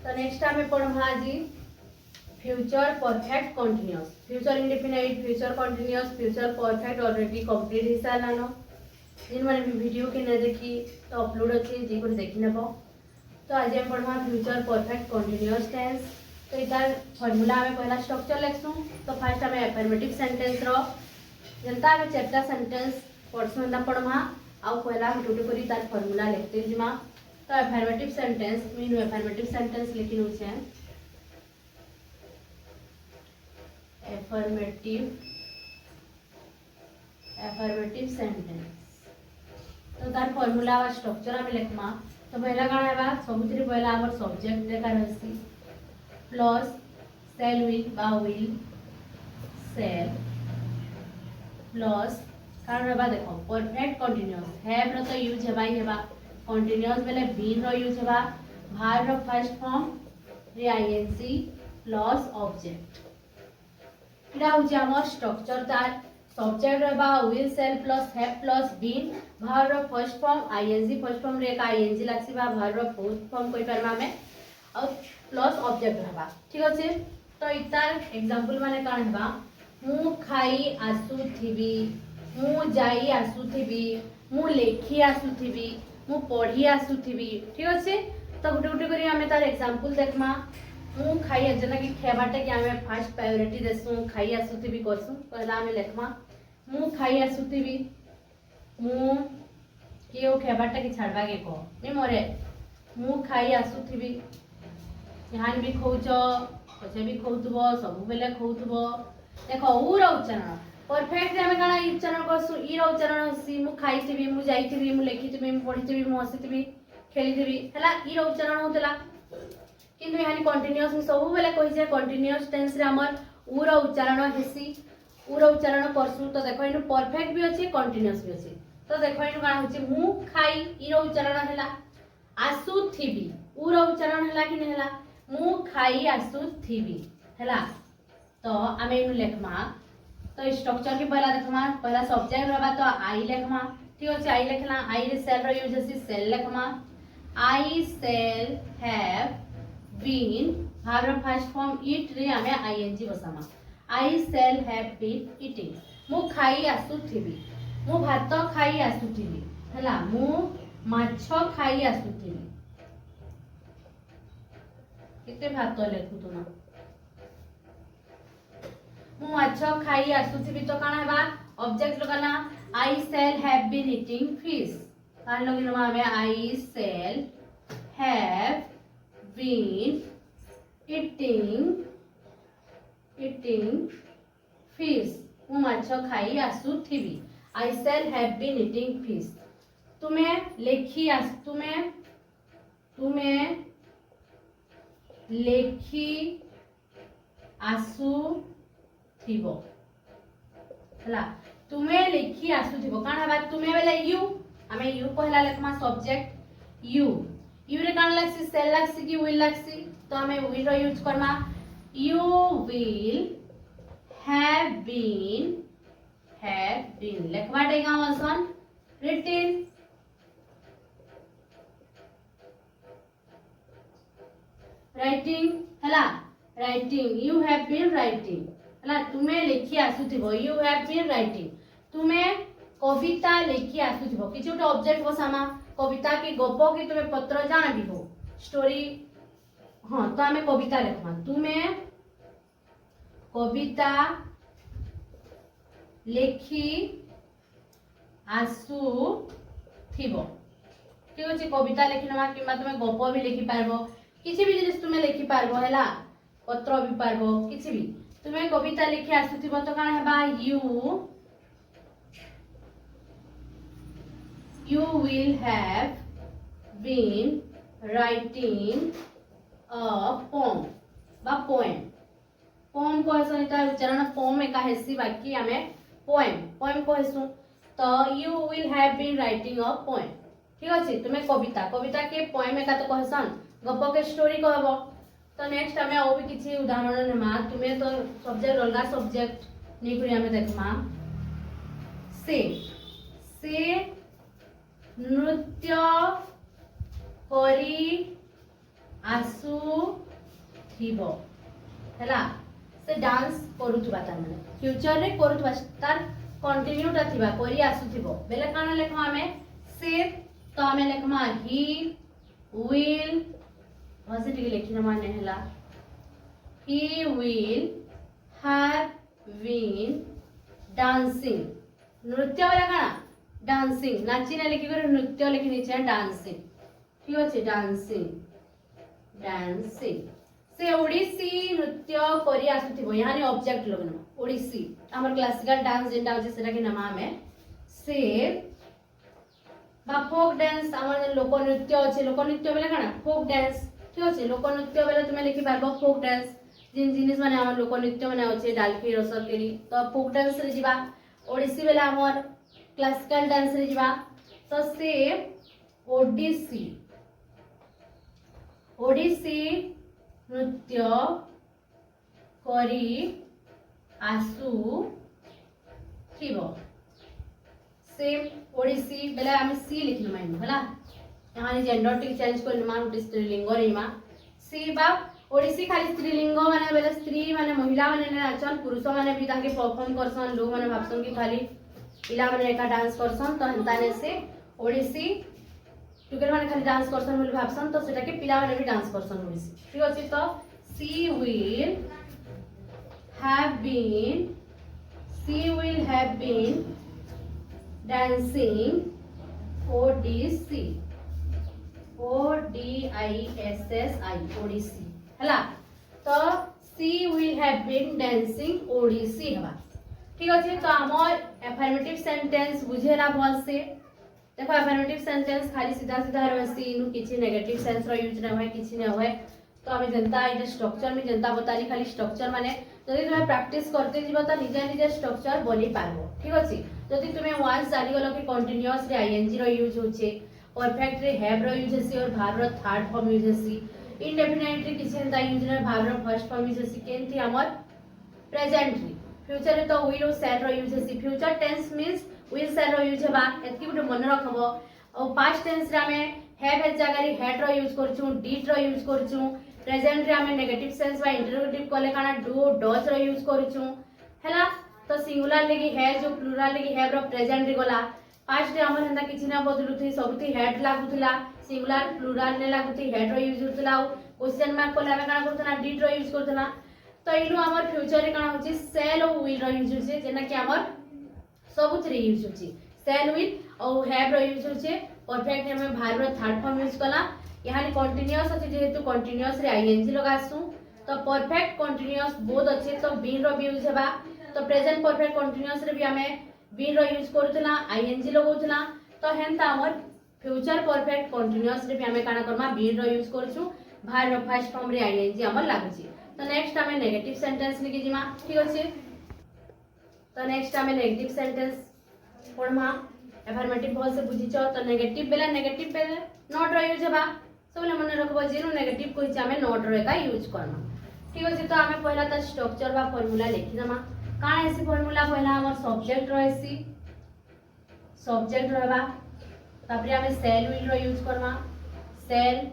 तो नेक्स्ट आम पढ़ा आज future perfect continuous future indefinite future continuous future perfect already complete हो सारान जिन मैंने भी वीडियो के न देखी तो अपलोड अच्छे जी को देखी नब तो आज हम पढ़ा फ्यूचर परफेक्ट कंटिन्यूअस टेंस तो इतार फॉर्मूला आम पहला स्ट्रक्चर लिखसु तो फास्ट आम एफर्मेटिव सेंटेंस जनता आम चार्टा सेंटेंस पढ़सु एंता पढ़मा आउ पहला हम टूटू करी तार फॉर्मूला लिखते जिमा तो affirmative sentence mean affirmative sentence लिखी नौ एफर्मेटिव सेंटेंस तो तार फॉर्मूला वा स्ट्रक्चर आम लिखमा तो पहला काण है सबुथि पहला आम सब्जेक्ट लेखा रही plus shall will shall plus कारण है देख परफेक्ट कंटिन्यूअस हैव रो तो यूज हेबा ही हेबा कंटिन्यूअस बेले बीन रो यूज हेबा भार रो फर्स्ट फॉर्म रे आईएनजी प्लस ऑब्जेक्ट इडा हो जे हमर स्ट्रक्चर तार सब्जेक्ट रहबा will shall plus have plus been भार रो first form ING first form रे का आईएनजी लागसी बा भार रो फोर्थ फॉर्म कोइ परमा में और प्लस ऑब्जेक्ट रहबा ठीक अछि तो इतार एग्जांपल माने कान हेबा मु खाई आसुथिबी मु जाई आसुथिबी मु लेखी आसुथिबी मु पढ़ी आसुथिबी ठीक अछि तो गुटे गुटे करी हमें तार एग्जांपल देखमा मु खाई जना कि खेबाटे कि हमें फर्स्ट प्रायोरिटी देसु खाई आसुथिबी करसु पहला हमें लेखमा मु खाई आसुथिबी मु कियो खेबाटे कि छाड़बा के को नि मोरे मु खाई आसुथिबी यहाँ भी खोज पचे भी खोउथबो सब बेले खोउथबो देखो उ रो उच्चारण परफेक्ट हमें काना उच्चारण करसु ई रो उच्चारण सी मु खाइथिबी मु जाइथिबी मु लेखिथिबी मु पढिथिबी मु हसिथिबी खेलिथिबी हला ई रो उच्चारण होतला किंतु यहाँ कंटिन्यूअस सब बेले कहि जे कंटिन्यूअस टेंस रे हमर उ रो उच्चारण हेसी उ रो उच्चारण करसु तो देखो इनु परफेक्ट भी अछि कंटिन्यूअस भी अछि तो देखो इनु काना होछि मु खाई ई रो उच्चारण हैला आसुथिबी उ रो उच्चारण हैला कि नै हैला मु खाई आसुथिबी हैला तो आमे इनु लेखमा तो स्ट्रक्चर के पहला देखमा पहला सब्जेक्ट रहबा तो आई लेखमा ठीक अछि आई लेखला आई रे सेल रो यूज अछि सेल लेखमा आई सेल हैव बीन भार फर्स्ट फॉर्म इट रे आमे आईएनजी बसामा I shall have been eating मु खाई आसुथिबी मु भात खाई आसुथिबी हैला मु माछ खाई आसुथिबी केते भात लेखु तुमा मु माछ खाई आसुथिबी तो काना हेबा ऑब्जेक्ट लगाना I shall have been eating fish कान लगिनवा हमें I shall have been eating fish मु माछ खाई आसुथिबी I shall have been eating fish तुम्हें लेखी आसुथिबो हला तुम्हें लेखी आसुथिबो कान हबा तुम्हें बेले यू हमें यू पहला लेखमा सब्जेक्ट यू रे कान लागसी सेल लागसी कि विल लागसी तो हमें विल रो यूज करना यू विल हैव बीन लेखवा डेगा वसन रिटन राइटिंग हला writing you have been writing हला तुम्हें लेखी आसुथिबो यू हैव बीन राइटिंग तुम्हें कविता लेखी आसुथिबो किछ उठे ऑब्जेक्ट बसामा कविता के गप के तुम्हें पत्र जाना भी हो स्टोरी हाँ तो हमें कविता लिखमा तुम्हें कविता लेखी आसुथिबो ठीक अछि कविता लिखिनमा किमा तुम्हें गप भी लिखि पारबो किछि भी जिनिस तुम्हें लिखि पारबो हैला पत्र भी पारबो किछि भी तुम्हें कविता लिखि आसुथिबो तो काना हेबा you will have been writing a poem बा poem को हसन इता उच्चारण poem एका हेसी बाकी हमें poem को हसु तो you will have been writing a poem ठीक अछि तुम्हें कविता के poem एका तो कहसन गप के स्टोरी कहबो तो नेक्स्ट हमें और भी किछि उदाहरण नेमा तुम्हें तो सब्जेक्ट अलगा सब्जेक्ट नै करी हमें देखमा से नृत्य करी आसु थिबो हैला से डांस करूथुबा तार माने फ्यूचर रे करूथुबा तार कंटिन्यू ता थिबा करी आसुथिबो बेले काना लेखो हमें से तो हमें लेखमा ही विल वसे टिके लेखिना माने हैला he will have been dancing नृत्य वाला काना डांसिंग नाची ना लिखि कर नृत्य लिखि निचे डांसिंग ठीक अछि डांसिंग डांसिंग से ओडिसी नृत्य करी आसुथिबो यानी ऑब्जेक्ट लगनो ओडिसी हमर क्लासिकल डांस जेंडा होचे सेटा के नाम हमें से बा फोक डांस हमर लोक नृत्य अछि लोक नृत्य बेले काना फोक डांस ठीक अछि लोक नृत्य बेले तुमे लिखि पारबो फोक डांस जिन जिनिस माने हमर लोक नृत्य माने अछि डालफी रसकेली तो फोक डांस रे जिबा ओडिसी बेले हमर क्लासिकल डांस रे जिबा तो से ओडिसी ओडिसी नृत्य करी आसु थिबो सेम ओडिसी बेले हम सी लिखनु माइनु हला यहाँ जेंडर टिक चेंज करनु मान उठी स्त्रीलिंग रेमा सी बा ओडिसी खाली स्त्रीलिंग माने बेले स्त्री माने महिला माने नाचन पुरुष माने भी ताके परफॉर्म करसन लोग माने भाबसन कि खाली पिला माने एका डांस करसन तो हंताने से ओडिसी टुकेर माने खाली डांस करसन बोली भाबसन तो सेटा के पिला माने भी डांस करसन ओडिसी ठीक अछि तो she will have been dancing Odissi ODISSI Odissi हला तो she will have been dancing Odissi हवा ठीक अछि तो हमर अफर्मेटिव सेंटेंस बुझेला भल से देखो अफर्मेटिव सेंटेंस खाली सीधा सीधा रहसी इनु किछि नेगेटिव सेंस रो यूज न होय किछि न होय तो हमें जनता इटा स्ट्रक्चर में जनता बताली खाली स्ट्रक्चर माने जदि तुमे प्रैक्टिस करते जीव तो निजे निजे स्ट्रक्चर बनी पारबो ठीक अछि जदि तुमे वंस जानि गलो कि कंटीन्यूअस रे आईएनजी रो यूज होचे परफेक्ट रे हैव रो यूज होसी और भाव रो थर्ड फॉर्म यूज होसी इंडेफिनिट रे किछि नता यूज रे भाव रो फर्स्ट फॉर्म यूज होसी केनथि हमर प्रेजेंट रे फ्यूचर रे तो विल और शैल रो यूज होसी future tense means will shall रो यूज हेबा एतकी गुटे मन रखबो और पास्ट टेंस रे हमें हैव हे जगह रे हैड रो यूज करछु डिड रो यूज करछु प्रेजेंट रे हमें नेगेटिव सेंस बा इंटरोगेटिव कले काना डू डज रो यूज करछु हैला तो सिंगुलर लेगी है जो प्लुरल लेगी हैव रो प्रेजेंट रे गला पास्ट रे हमर हंदा किछि ना बदलुथि सबथि हेड लागुथला सिंगुलर प्लुरल ने लागुथि हेड रो यूज होतला क्वेश्चन मार्क कोला हमें काना करथना डिड रो यूज करथना तो इनु हमर फ्यूचर रे काना होची शैल और विल रो यूज होचे जेना कि हमर सबथि रे यूज होची शैल विल और हैव रो यूज होचे परफेक्ट हमें भार रो थर्ड फॉर्म यूज कला यहाँ कंटीन्यूअस अछि जेहेतु कंटीन्यूअस रे आईएनजी लगासु तो परफेक्ट कंटीन्यूअस बोथ अछि तो बीन रो भी यूज हेबा तो प्रेजेंट परफेक्ट कंटीन्यूअस रे भी हमें बीन रो यूज करथला आईएनजी लगाउथला तो हेंता हमर फ्यूचर परफेक्ट कंटीन्यूअस रे भी हमें काना करमा बीन रो यूज करछु भार रो फर्स्ट फॉर्म रे आईएनजी हमर लागुची तो नेक्स्ट हमें नेगेटिव सेंटेंस लिखि जिमा ठीक अछि तो नेक्स्ट हमें नेगेटिव सेंटेंस पढमा अफर्मेटिव बहुत से बुझिचो तो नेगेटिव बेले नॉट रो यूज हेबा सबले मन रखबो जेनु नेगेटिव कोइ हमें नॉट रो का यूज करना ठीक अछि तो हमें पहला त स्ट्रक्चर बा फार्मूला लिखि दमा काना ऐसी फार्मूला पहला हमर सब्जेक्ट रहसी सब्जेक्ट रहबा तापरे हमें सेल विल रो यूज करना सेल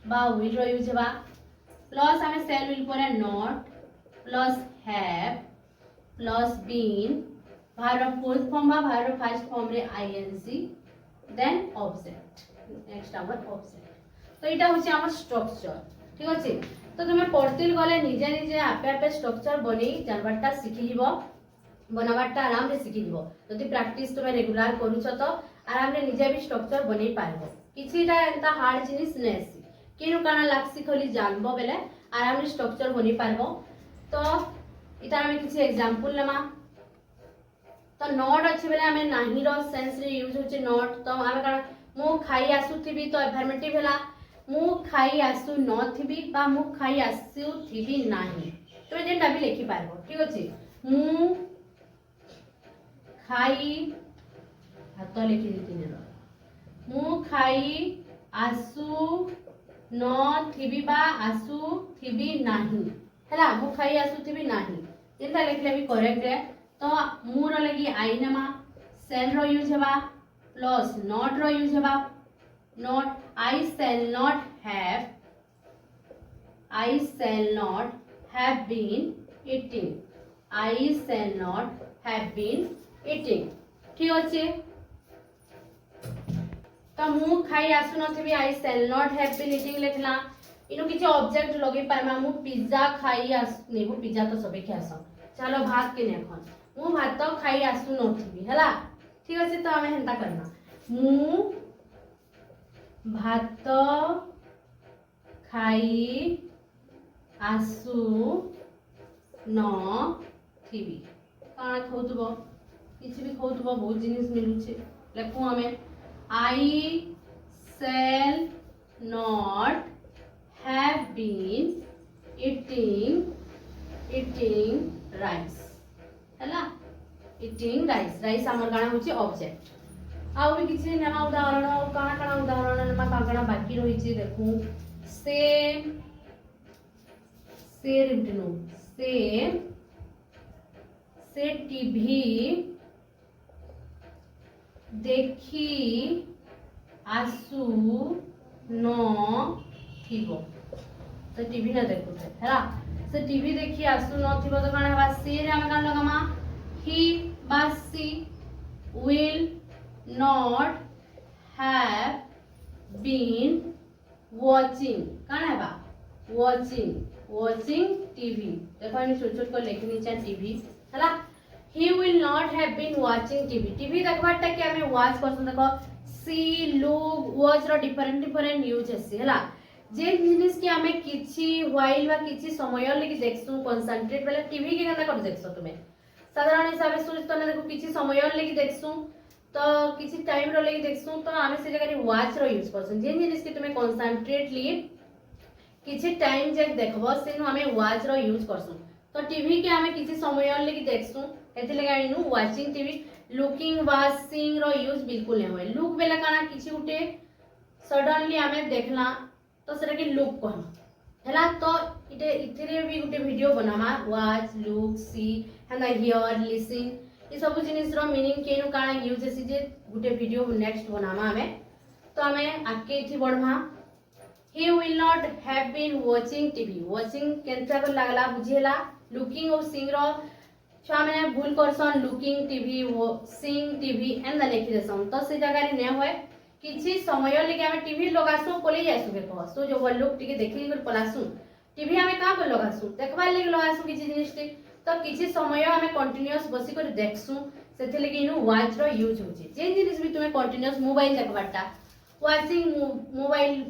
बा विल रो यूज हेबा प्लस हमें सेल विल परे not plus have plus been भार फोर्थ फॉर्म बा भार फर्स्ट फॉर्म रे आईएनसी देन ऑब्जेक्ट नेक्स्ट हमर ऑब्जेक्ट तो इटा होची हमर स्ट्रक्चर ठीक अछि तो तुमे पढ़तिल गले निजे निजे आपे आपे स्ट्रक्चर बनी जानबाटा सिखि जिवो बनाबाटा आराम रे सिखि जिवो जदि प्रैक्टिस तुमे रेगुलर करूछ तो आराम रे निजे भी स्ट्रक्चर बनै पारबो किछिटा एंता हार्ड जिनिस नेसी किनु काना लागसी खली जानबो बेले आराम रे स्ट्रक्चर बनै पारबो तो इता हमें किछि एग्जांपल लेमा तो नॉट अछि बेले हमें नाही रो सेंस रे यूज होचे नॉट तो हमें काना मु खाई आसुथिबी तो अफर्मेटिव हैला मु खाई आसु नथिबी बा मु खाई आसुथिबी नाही तो जेंटा भी लिखि पारबो ठीक अछि मु खाई हाथ लिखि दितिने रो मु खाई आसु नथिबी बा आसुथिबी नाही हैला मु खाई आसुथिबी नाही जेंटा लिखले भी करेक्ट है तो मु रो लगी आई नमा सेल रो यूज हेबा प्लस नॉट रो यूज हेबा not I shell not have I shall not have been eating. I shall not have been eating. ठीक अच्छे तो मु खाई आसु नथिबी I shall not have been eating लिखला इनु किछि ऑब्जेक्ट लगे पारमा मु पिज्जा खाई आस नेबो पिज्जा तो सबे खास चलो भात के नेखन मु भात तो खाई आसु नथिबी हला ठीक अछि तो हमें हेंता करना मु भात खाई आसु न थिबी काना खोतबो किछि भी खोतबो बहुत जिनिस मिलुछे लेखु हमें I shall not have been eating rice हला eating rice हमर गाना होची ऑब्जेक्ट आउ भी किछि नेमा उदाहरण काना काना उदाहरण नेमा काना बाकी रही छी देखू से रिटनो से टीवी देखी आसु न थिबो तो टीवी न देखु हैला से टीवी देखी आसु न थिबो तो काना हवा से रे हम काना लगामा ही बा सी will not have been watching काना हवा watching TV देखो इन छोट छोट को लिखनी चाहिए टीवी हैला he will not have been watching TV देखबाटा के हमें watch करसन देखो see look watch रो different यूज है हैला जे जिनिस के हमें किछि while बा किछि समय लगी देखसु कंसंट्रेट वाला टीवी के केना कर देखसु तुमे साधारण हिसाब से सोच तने देखो किछि समय लगी देखसु तो किछि टाइम रो लगी देखसु तो हमें से जगह watch रो यूज करसन जे जिनिस के तुमे कंसंट्रेटली किछि टाइम जे देखबो सेनु हमें watch रो यूज करसु तो टीवी के हमें किछि समय लगी देखसु एथि लगा इनु वाचिंग टीवी लुकिंग वाचिंग रो यूज बिल्कुल नहीं होय लुक बेला काना किछि उठे सडनली हमें देखला तो सेटा के लुक कहम हैला तो इथिरे भी गुटे वीडियो बनामा वाच लुक सी हना हियर लिसन ई सब जिनिस रो मीनिंग केनु काना यूज है जे गुटे वीडियो नेक्स्ट बनामा हमें तो हमें आके इथि बढ़मा he will not have been watching TV watching केनता को लागला बुझेला लुकिंग और सीइंग रो छुआ मैंने भूल करसन लुकिंग टीवी वो सीइंग टीवी एंड लिखि देसन तो से जगह रे ने होय किछि समय लगे हम टीवी लगासु कोले जासु के कहसु जो वो लोग टिके देखि कर पलासु टीवी हमें का को लगासु देखबा लगे लगासु किछि जिनिस तो किछि समय हमें कंटीन्यूअस बसी कर देखसु सेथे लगे इनु वॉच रो यूज होछि जे जिनिस भी तुमे कंटीन्यूअस मोबाइल देखबाटा वाचिंग मोबाइल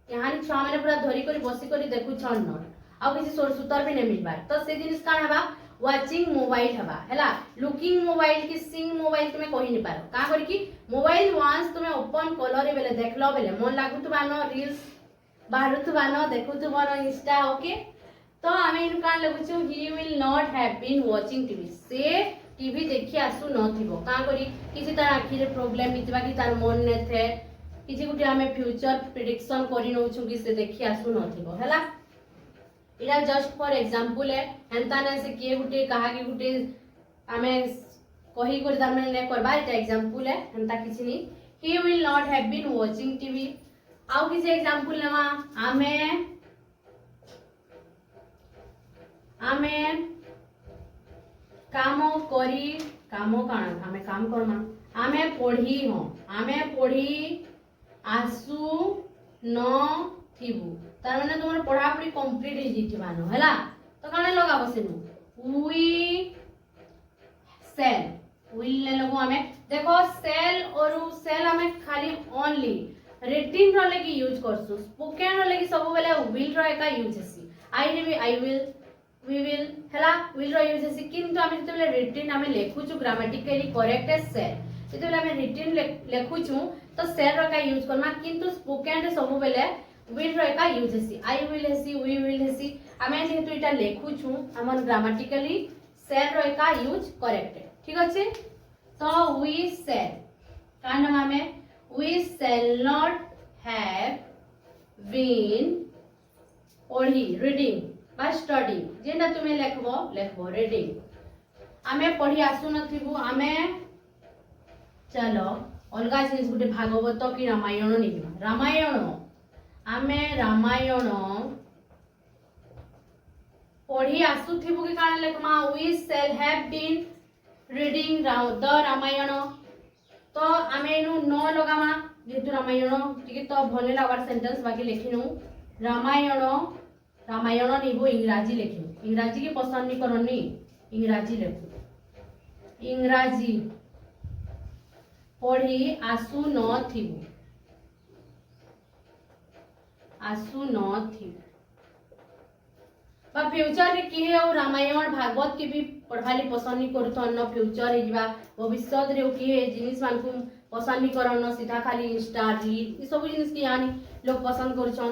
यहाँ छुआ मैंने पूरा धरी कर बसी कर देखु छन नट आ किछि सोर सुतर भी नै मिलबा तो से जिनिस कान हबा वाचिंग मोबाइल हबा हैला लुकिंग मोबाइल की सीइंग मोबाइल तुमे कहि नि पारो का करी कि मोबाइल वांस तुमे ओपन कलर बेले देखलो बेले मन लागुतबा न रील्स बाहरुतबा न देखुतबा न इंस्टा ओके तो हमें इन कान लगुछु he will not have been watching TV से टीवी देखि आसु न थिबो का करी किछि तार आखि रे प्रॉब्लम हितबा कि तार मन ने थे किछि गुटे हमें फ्यूचर प्रेडिक्शन करि नउछु कि से देखि आसु न थिबो हैला इरा जस्ट फॉर एग्जांपल है एंता ने से के गुटे कहा के गुटे हमें कहि कर तार माने ने करबा इटा एग्जांपल है एंता किछि नि he will not have been watching TV आउ किछि एग्जांपल लेमा आमे काम करी काम काना आमे काम करमा आमे पढ़ी हो आमे पढ़ी आसु न थिबु तार माने तुमर पढ़ा पढ़ी कंप्लीट हे जितिबानो हैला तो काने लगाबो सेनु वी सेल विल ले लगो हमें देखो सेल और सेल हमें खाली ओनली रिटन रो लगी यूज करसु स्पोकन रो लगी सब बेले विल रो एका यूज हेसी आई विल वी विल हैला विल रो यूज हेसी किंतु हमें जते बेले रिटन हमें लेखुछु ग्रामेटिकली करेक्ट है सेल जते बेले हमें रिटन लेखुछु तो सेल रो का यूज करना किंतु स्पोकन रे सब बेले विल रो एका यूज हेसी आई विल हेसी वी विल हेसी हमें जेहेतु इटा लेखुछु हमन ग्रामेटिकली सेल रो एका यूज करेक्ट है ठीक अछि तो वी सेल कान हमें we shall not have been पढ़ी reading बा studying जेना तुमे लेखबो reading आमे पढ़ी आसु नथिबु आमे चलो अलगा जिनिस गुटे भागवत कि रामायण निबा रामायण आमे रामायण पढ़ी आसुथिबु के काना लेखमा we shall have been reading the Ramayana तो आमे नु न लगामा जेतु रामायण टिके तो भले लागबार सेंटेंस बाकी लिखिनु रामायण रामायण निबो इंग्राजी लिखिनु इंग्राजी के पसंद नहीं करनी इंग्राजी लिखु इंग्राजी पढ़ी आसु न थिबु बा फ्यूचर रे किए और रामायण भागवत के भी पढ़ाली पसंद नहीं करथन न फ्यूचर हे जिबा भविष्य रे किए जिनिस मान को पसंद नहीं करन सीधा खाली इंस्टा रील ई सब जिनिस की यानी लोग पसंद करछन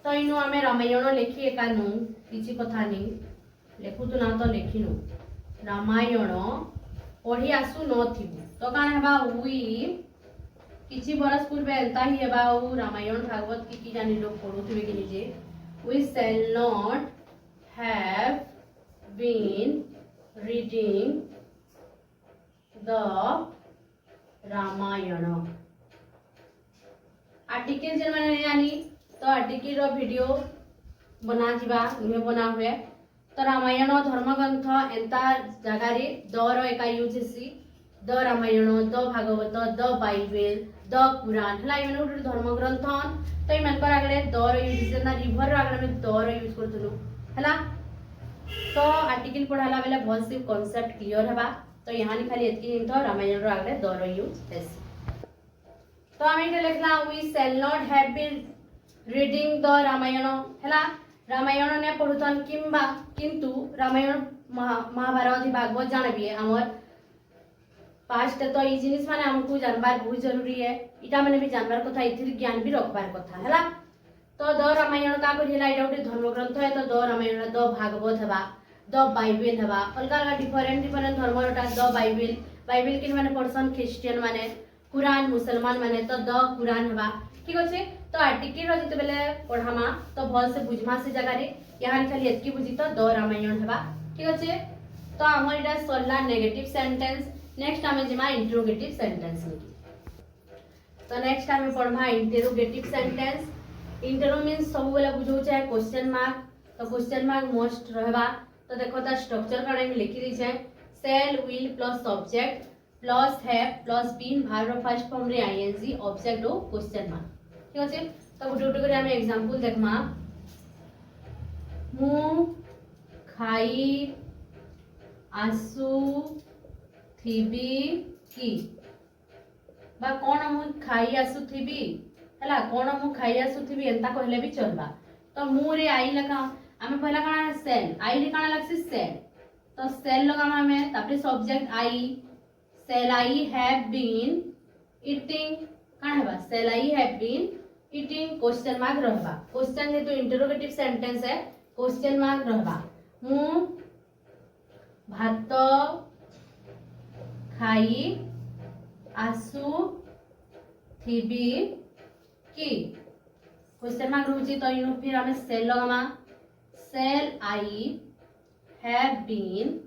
तो इनु आमे रामायण लिखी एकानु किछि कथा नहीं लेखु तो ना तो लिखिनु रामायण पढ़ी आसु न थिबु तो कान हेबा वी किछि बरस पूर्व एंता ही हेबा रामायण भागवत की जानी लोग पढ़ुथिबे कि निजे we shall not have been reading the Ramayana article जन माने यानी तो आर्टिकल रो वीडियो बना जिबा नुहे बना हुए तो रामायण धर्मग्रंथ एंता जगह रे द रो एका यूज हेसी the Ramayana the Bhagavat the Bible the Quran हला इमेन उठ धर्मग्रंथ तो इमेन पर आगले द रो यूज ना रिवर रो आगले में द रो यूज करथुनु हला तो आर्टिकल पढ़ाला बेले बहुत सी कांसेप्ट क्लियर हेबा तो यहाँ नि खाली एतकी हिंतो रामायण रो आगले द रो यूज हेसी तो आमे इटे लिखला we shall not have been reading the Ramayana हला रामायण ने पढुतन किंबा किंतु रामायण महाभारत भागवत जानबी हमर पास्ट तो ई जिनिस माने हमकु जानबार बहुत जरूरी है इटा माने भी जानबार कथा इथिर ज्ञान भी रखबार कथा हला तो द रामायण का पढ़िला इटा उठे धर्मग्रंथ है तो द रामायण द भागवत हेबा द बाइबल हेबा अलग अलग डिफरेंट धर्मटा द बाइबल के माने पढ़सन क्रिश्चियन माने कुरान मुसलमान माने तो द कुरान हेबा ठीक अछि तो आर्टिकल रो जते बेले पढ़ामा तो भल से बुझमा से जगह रे यहाँ खाली एतकी बुझी तो द रामायण हेबा ठीक अछि तो हमर इटा सरला नेगेटिव सेंटेंस नेक्स्ट हमें जिमा इंटरोगेटिव सेंटेंस लिखी तो नेक्स्ट हमें पढ़मा इंटरोगेटिव सेंटेंस इंटरो मींस सब बेला बुझौ छै क्वेश्चन मार्क तो क्वेश्चन मार्क मोस्ट रहबा तो देखो ता स्ट्रक्चर काने में लिखि दी छै shall will plus subject plus have plus been verb first form रे आईएनजी ऑब्जेक्ट ओ क्वेश्चन मार्क ठीक अछि तो गुटे गुटे करे हम एग्जांपल देखमा मु खाई आसु थिबी की बा कोन मु खाई आसु थिबी हला कोन मु खाई आसु थिबी एंता कहले भी चलबा तो मु रे आई लगा आमे पहला काना सेल आई रे काना लागसी सेल तो सेल लगाम आमे तापरे subject I shall I have been eating काना हेबा shall I have been eating question mark रहबा क्वेश्चन जे तो इंटरोगेटिव सेंटेंस है क्वेश्चन मार्क रहबा मु भात खाई आसु थिबी की क्वेश्चन मार्क रहउची तो इनु फिर हमें सेल लगामा shall I have been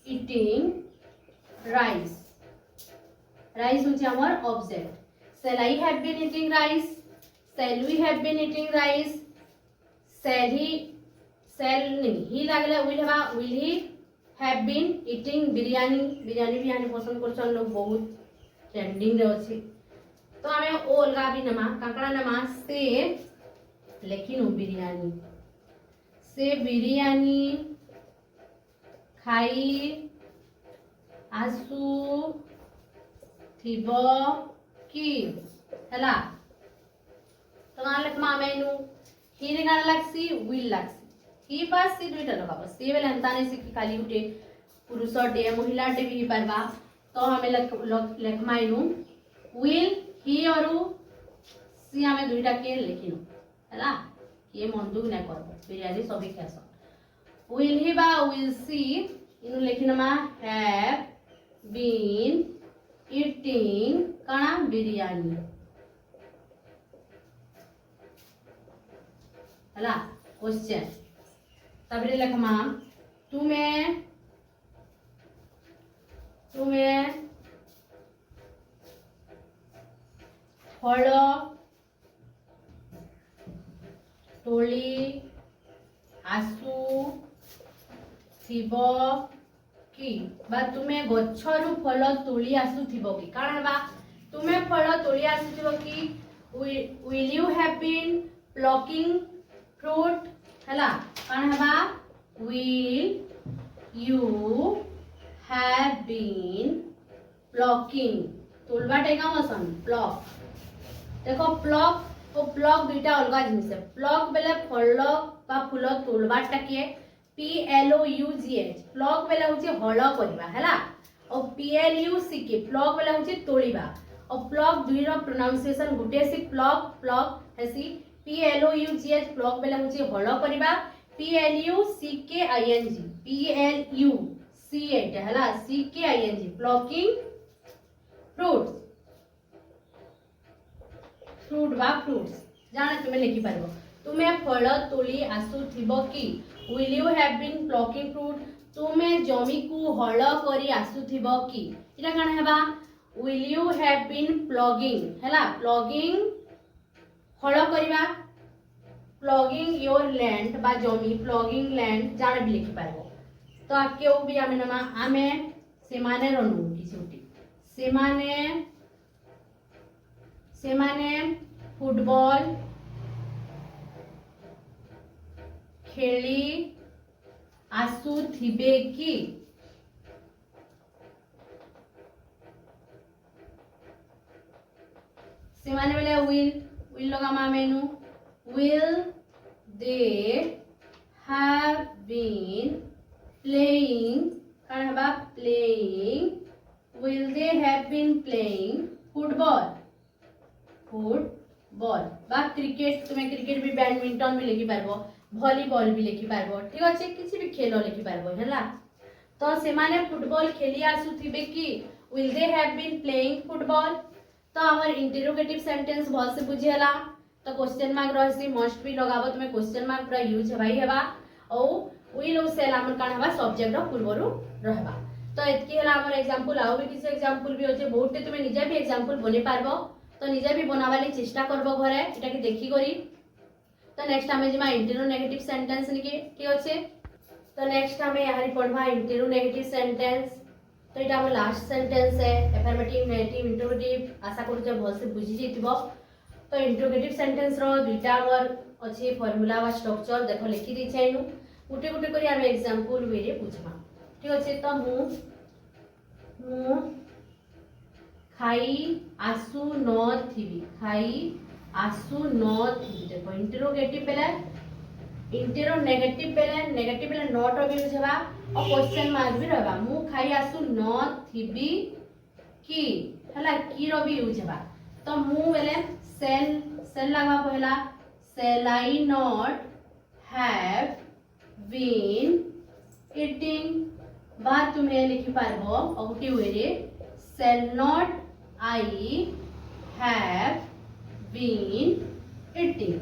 eating rice rice होची हमर object shall I have been eating rice shall we have been eating rice shall he लागले विल हेबा will he have been eating biryani biryani भी यानी पसंद करछन लोग बहुत ट्रेंडिंग रे अछि तो हमें ओ अलगा भी नमा काकड़ा नमा से लेकिन बिरयानी से बिरयानी खाई आसु थिबो की हला तो मान लेक मा मेनू ही रे गाना लागसी विल लागसी ही पास सी दुइटा लगाबो से बेले अंताने से कि खाली उठे पुरुष डे महिला डे भी परबा तो हमें लेख माइनु विल ही और सी हमें दुइटा के लिखिनु हला ये मंदुक नै करबो बिरयानी सभी खास विल ही बा विल सी इनु लिखिनमा हैव बीन ईटिंग काना बिरयानी हला क्वेश्चन तबरे लिखमा तुम्हें फल तोली आसु थिबो कि बा तुमे गच्छरु फल तोली आसुथिबो कि काण हेबा तुमे फल तोली आसुथिबो कि will you have been plucking fruit हला काण हेबा will you have been plucking तोलबा टेगा मसन प्लक देखो प्लक और प्लक दुईटा अलग जिनिस है प्लक बेले फल बा फूल तोलबा टाके PLOUGH प्लक बेले होची हल करबा हैला और PLUCK प्लक बेले होची तोलिबा और प्लक दुई रो प्रोनाउंसिएशन गुटे सी प्लक प्लक हेसी PLOUGH प्लक बेले होची हल करबा PLUCKING हैला CKING प्लकिंग फ्रूट्स फ्रूट बा फ्रूट्स जाने तुम्हें लिखि पारबो तुम्हें फल तोली आसुथिबो कि will you have been plucking fruit तुम्हें जमी को हल करी आसुथिबो कि इटा काना हेबा will you have been plugging हैला plugging हल करिबा plugging your land बा जमी plugging land जाने भी लिखि पारबो तो आके भी आमे नमा आमे सेमाने रनु किछुटी सेमाने फुटबॉल खेली आसुथिबे कि सेमाने बेले will लगामा menu will they have been playing काण हेबा playing will they have been playing football बा क्रिकेट तुम्हें क्रिकेट भी बैडमिंटन भी लिखि पारबो वॉलीबॉल भी लिखि पारबो ठीक अछि किछि भी खेल लिखि पारबो हैला तो सेमाने फुटबॉल खेली आसुथिबे कि will they have been playing football तो हमर इंटरोगेटिव सेंटेंस बहुत से बुझेला तो क्वेश्चन मार्क रहसी मस्ट भी लगाबो तुम्हें क्वेश्चन मार्क पूरा यूज हेबाई हेबा औ will और shall हमर काण हेबा सब्जेक्ट रो पूर्वरु रहबा तो एतकी हला हमर एग्जांपल आउ भी किछ एग्जांपल भी होचे बहुतटे तुम्हें निजे भी एग्जांपल बने पारबो तो निजे भी बनावाली चेष्टा करबो घरे एटा के देखि करी तो नेक्स्ट हमें जिमा इंटेरो नेगेटिव सेंटेंस निके ठीक अछि तो नेक्स्ट हमें यहारी पढवा इंटेरो नेगेटिव सेंटेंस तो एटा हमर लास्ट सेंटेंस है अफर्मेटिव नेगेटिव इंटरोगेटिव आशा करू जे बहुत से बुझी जेतिबो तो इंटरोगेटिव सेंटेंस रो दुईटा हमर अछि फार्मूला वा स्ट्रक्चर देखो लिखि दै छैनु गुटे गुटे करी हम एग्जांपल वे रे बुझबा ठीक अछि तो मु खाई आसु न थिबी खाई आसु न थिबी देखो इंटरोगेटिव नेगेटिव बेले नॉट भी यूज हेबा और क्वेश्चन मार्क भी रहबा मु खाई आसु न थिबी कि हला की रो भी यूज हेबा तो मु बेले सेल लागबा पहला shall I not have been eating बा तुम्हें लिखि पारबो औटी वे रे shall not I have been eating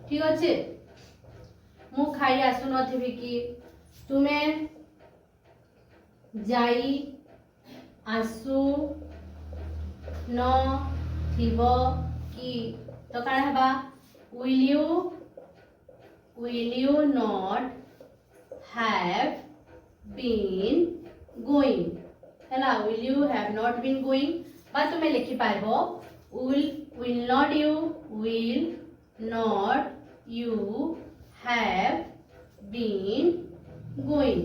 ठीक अछि मु खाई आसु न थिबी कि तुम्हें जाई आसु न थिबो कि तो काण हेबा will you not have been going हैला will you have not been going बा तुम्हें लिखि पारबो will not you have been going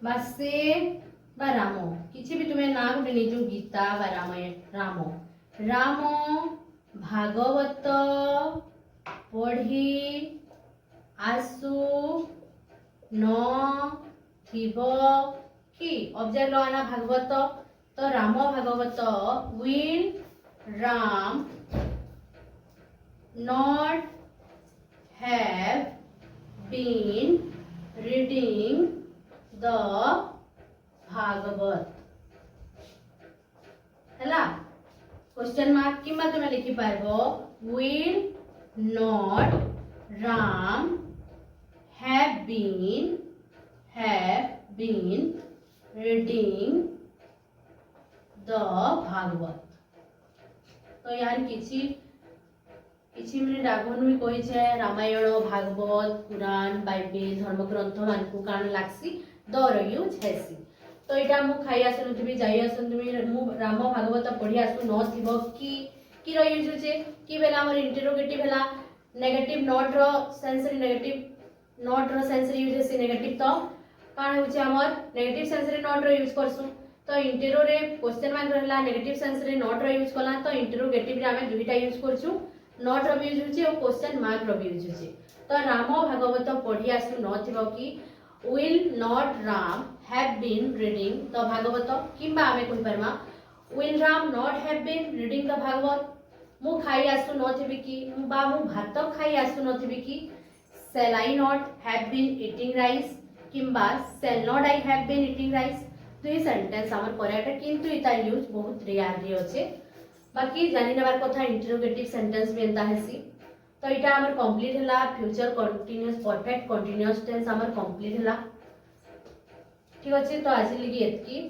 बासे बा रामो किछि भी तुम्हें ना गुटे निजु गीता बा रामायण रामो भागवत पढ़ी आसु न थिबो कि ऑब्जेक्ट लगाना भागवत तो Ram Bhagavat will Ram not have been reading the Bhagavat हैला क्वेश्चन मार्क किमा तुमे लिखि पारबो will not Ram have been reading the Bhagavat तो यार किछि किछि मिनिट आगन भी कहि छे रामायण भागवत पुराण बाइबल धर्मग्रंथ मान को कान लागसी द रो यूज हेसी तो इटा मु खाई आसुनथि जाई आसुनथि मु राम भागवत पढ़ी आसु न थिबो की रो यूज होचे की बेला हमर इंटरोगेटिव हला नेगेटिव नॉट रो सेंस नेगेटिव नॉट रो सेंस यूज हेसी नेगेटिव तो कान होचे हमर नेगेटिव सेंस रे नॉट रो यूज करसु तो इंटेरो रे क्वेश्चन मार्क रहला नेगेटिव सेंस रे नॉट रो यूज कला तो इंटरोगेटिव रे हमें दुईटा यूज करछु नॉट रो भी यूज होचे और क्वेश्चन मार्क रो भी यूज होचे तो राम भागवत पढ़ी आसु न थिबो की will not Ram have been reading the Bhagavat किंबा हमें कोइ परमा will Ram not have been reading the Bhagavat मु खाई आसु न थिबी की बा मु भात खाई आसु न थिबी की shall I not have been eating rice किंबा shall not I have been eating rice दुई सेंटेंस हमर करेक्ट किंतु इता यूज बहुत रेयर रे होचे बाकी जानि नबार कथा इंटरोगेटिव सेंटेंस भी एंता हेसी तो इटा हमर कंप्लीट हला future continuous perfect continuous tense हमर कंप्लीट हला ठीक अछि तो आज लगी एतकी